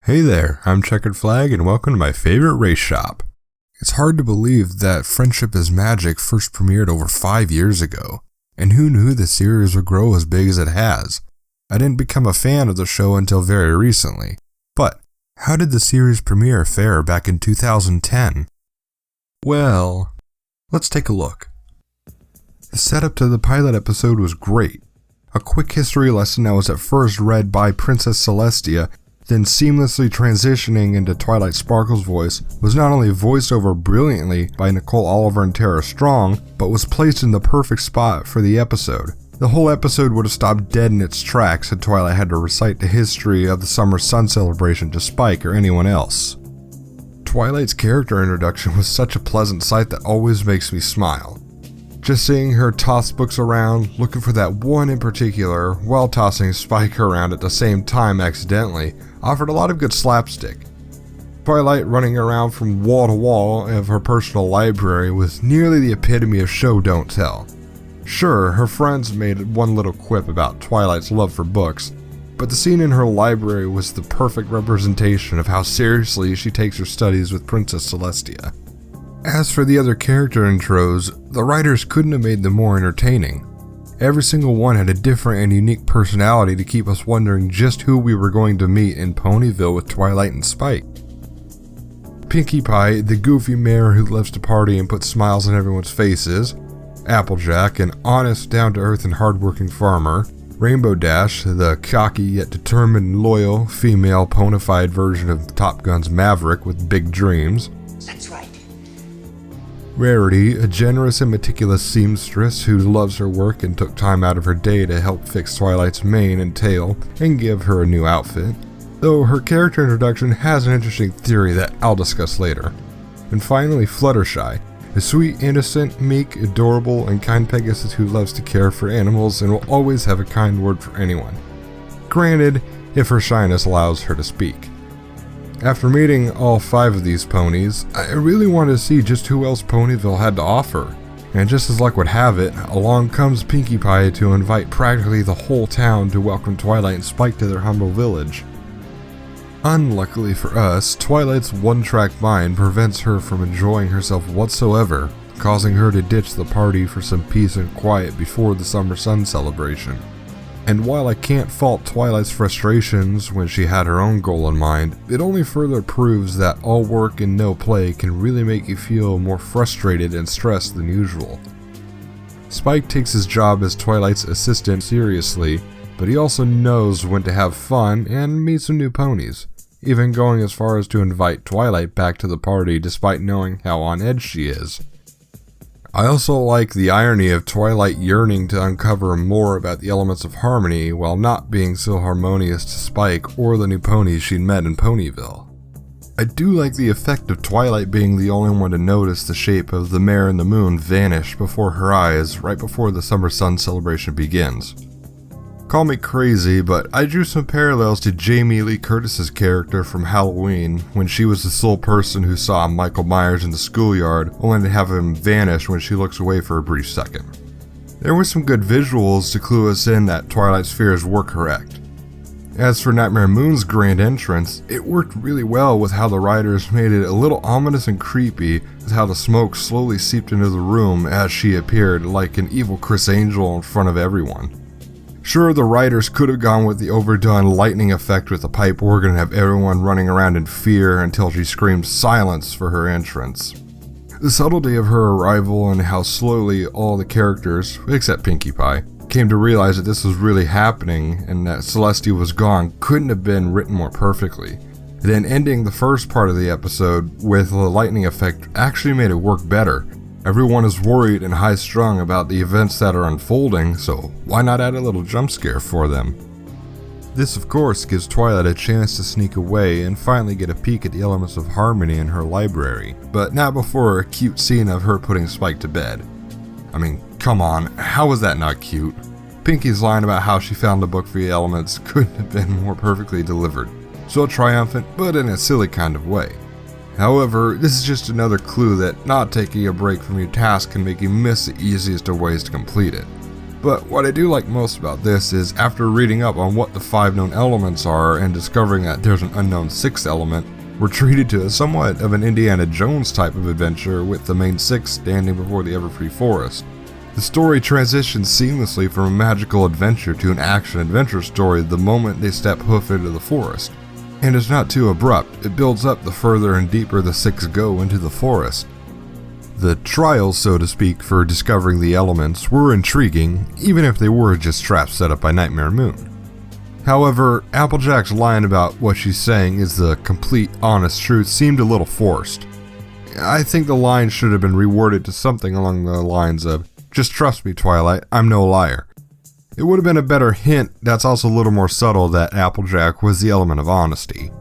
Hey there, I'm Checkered Flag and welcome to my favorite race shop. It's hard to believe that Friendship is Magic first premiered over 5 years ago, and who knew the series would grow as big as it has. I didn't become a fan of the show until very recently, but how did the series premiere fare back in 2010? Well, let's take a look. The setup to the pilot episode was great. A quick history lesson that was at first read by Princess Celestia, then seamlessly transitioning into Twilight Sparkle's voice, was not only voiced over brilliantly by Nicole Oliver and Tara Strong, but was placed in the perfect spot for the episode. The whole episode would have stopped dead in its tracks had Twilight had to recite the history of the Summer Sun celebration to Spike or anyone else. Twilight's character introduction was such a pleasant sight that always makes me smile. Just seeing her toss books around, looking for that one in particular, while tossing Spike around at the same time accidentally, offered a lot of good slapstick. Twilight running around from wall to wall of her personal library was nearly the epitome of show don't tell. Sure, her friends made one little quip about Twilight's love for books, but the scene in her library was the perfect representation of how seriously she takes her studies with Princess Celestia. As for the other character intros, the writers couldn't have made them more entertaining. Every single one had a different and unique personality to keep us wondering just who we were going to meet in Ponyville with Twilight and Spike. Pinkie Pie, the goofy mayor who loves to party and put smiles on everyone's faces. Applejack, an honest, down-to-earth and hardworking farmer. Rainbow Dash, the cocky yet determined and loyal female ponified version of Top Gun's Maverick with big dreams. That's right. Rarity, a generous and meticulous seamstress who loves her work and took time out of her day to help fix Twilight's mane and tail and give her a new outfit, though her character introduction has an interesting theory that I'll discuss later. And finally, Fluttershy, a sweet, innocent, meek, adorable, and kind Pegasus who loves to care for animals and will always have a kind word for anyone. Granted, if her shyness allows her to speak. After meeting all 5 of these ponies, I really wanted to see just who else Ponyville had to offer. And just as luck would have it, along comes Pinkie Pie to invite practically the whole town to welcome Twilight and Spike to their humble village. Unluckily for us, Twilight's one-track mind prevents her from enjoying herself whatsoever, causing her to ditch the party for some peace and quiet before the Summer Sun celebration. And while I can't fault Twilight's frustrations when she had her own goal in mind, it only further proves that all work and no play can really make you feel more frustrated and stressed than usual. Spike takes his job as Twilight's assistant seriously, but he also knows when to have fun and meet some new ponies, even going as far as to invite Twilight back to the party despite knowing how on edge she is. I also like the irony of Twilight yearning to uncover more about the elements of harmony while not being so harmonious to Spike or the new ponies she'd met in Ponyville. I do like the effect of Twilight being the only one to notice the shape of the mare and the moon vanish before her eyes right before the Summer Sun celebration begins. Call me crazy, but I drew some parallels to Jamie Lee Curtis's character from Halloween when she was the sole person who saw Michael Myers in the schoolyard, only to have him vanish when she looks away for a brief second. There were some good visuals to clue us in that Twilight's fears were correct. As for Nightmare Moon's grand entrance, it worked really well with how the writers made it a little ominous and creepy with how the smoke slowly seeped into the room as she appeared like an evil Criss Angel in front of everyone. Sure, the writers could have gone with the overdone lightning effect with the pipe organ and have everyone running around in fear until she screamed silence for her entrance. The subtlety of her arrival and how slowly all the characters, except Pinkie Pie, came to realize that this was really happening and that Celestia was gone couldn't have been written more perfectly. Then ending the first part of the episode with the lightning effect actually made it work better. Everyone is worried and high-strung about the events that are unfolding, so why not add a little jump scare for them? This of course gives Twilight a chance to sneak away and finally get a peek at the elements of harmony in her library, but not before a cute scene of her putting Spike to bed. I mean, come on, how was that not cute? Pinkie's line about how she found the book for the elements couldn't have been more perfectly delivered. So triumphant, but in a silly kind of way. However, this is just another clue that not taking a break from your task can make you miss the easiest of ways to complete it. But what I do like most about this is, after reading up on what the 5 known elements are and discovering that there's an unknown 6th element, we're treated to somewhat of an Indiana Jones type of adventure, with the main 6 standing before the Everfree Forest. The story transitions seamlessly from a magical adventure to an action-adventure story the moment they step hoof into the forest. And it's not too abrupt. It builds up the further and deeper the 6 go into the forest. The trials, so to speak, for discovering the elements were intriguing, even if they were just traps set up by Nightmare Moon. However, Applejack's line about what she's saying is the complete, honest truth seemed a little forced. I think the line should have been reworded to something along the lines of, "Just trust me, Twilight, I'm no liar." It would have been a better hint that's also a little more subtle that Applejack was the element of honesty.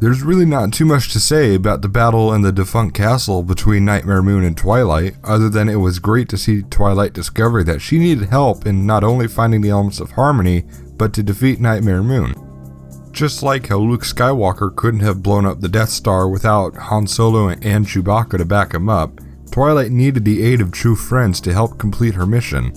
There's really not too much to say about the battle in the defunct castle between Nightmare Moon and Twilight, other than it was great to see Twilight discover that she needed help in not only finding the elements of harmony, but to defeat Nightmare Moon. Just like how Luke Skywalker couldn't have blown up the Death Star without Han Solo and Chewbacca to back him up, Twilight needed the aid of true friends to help complete her mission.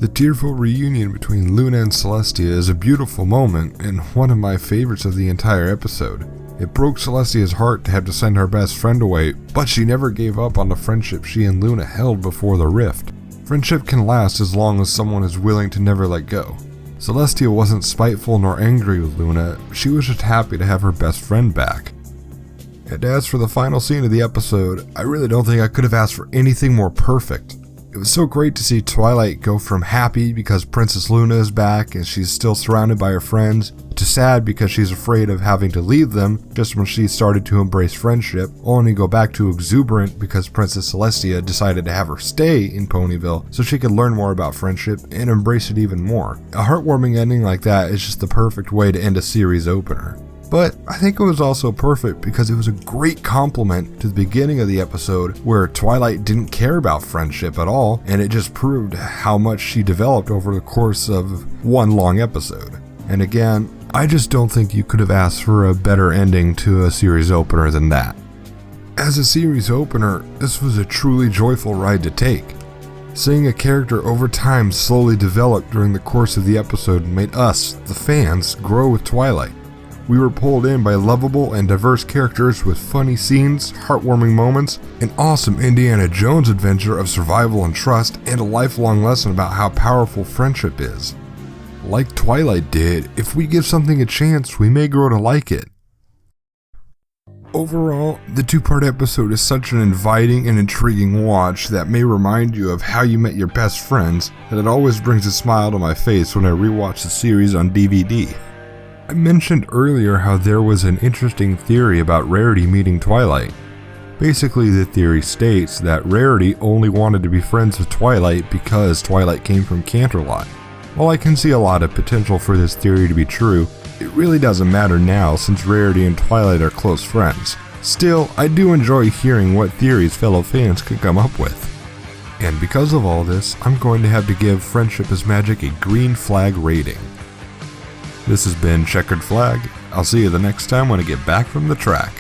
The tearful reunion between Luna and Celestia is a beautiful moment and one of my favorites of the entire episode. It broke Celestia's heart to have to send her best friend away, but she never gave up on the friendship she and Luna held before the rift. Friendship can last as long as someone is willing to never let go. Celestia wasn't spiteful nor angry with Luna, she was just happy to have her best friend back. And as for the final scene of the episode, I really don't think I could have asked for anything more perfect. It was so great to see Twilight go from happy because Princess Luna is back and she's still surrounded by her friends, to sad because she's afraid of having to leave them just when she started to embrace friendship, only to go back to exuberant because Princess Celestia decided to have her stay in Ponyville so she could learn more about friendship and embrace it even more. A heartwarming ending like that is just the perfect way to end a series opener. But I think it was also perfect because it was a great compliment to the beginning of the episode where Twilight didn't care about friendship at all, and it just proved how much she developed over the course of one long episode. And again, I just don't think you could have asked for a better ending to a series opener than that. As a series opener, this was a truly joyful ride to take. Seeing a character over time slowly develop during the course of the episode made us, the fans, grow with Twilight. We were pulled in by lovable and diverse characters with funny scenes, heartwarming moments, an awesome Indiana Jones adventure of survival and trust, and a lifelong lesson about how powerful friendship is. Like Twilight did, if we give something a chance, we may grow to like it. Overall, the 2-part episode is such an inviting and intriguing watch that may remind you of how you met your best friends, that it always brings a smile to my face when I rewatch the series on DVD. I mentioned earlier how there was an interesting theory about Rarity meeting Twilight. Basically, the theory states that Rarity only wanted to be friends with Twilight because Twilight came from Canterlot. While I can see a lot of potential for this theory to be true, it really doesn't matter now since Rarity and Twilight are close friends. Still, I do enjoy hearing what theories fellow fans could come up with. And because of all this, I'm going to have to give Friendship is Magic a green flag rating. This has been Checkered Flag. I'll see you the next time when I get back from the track.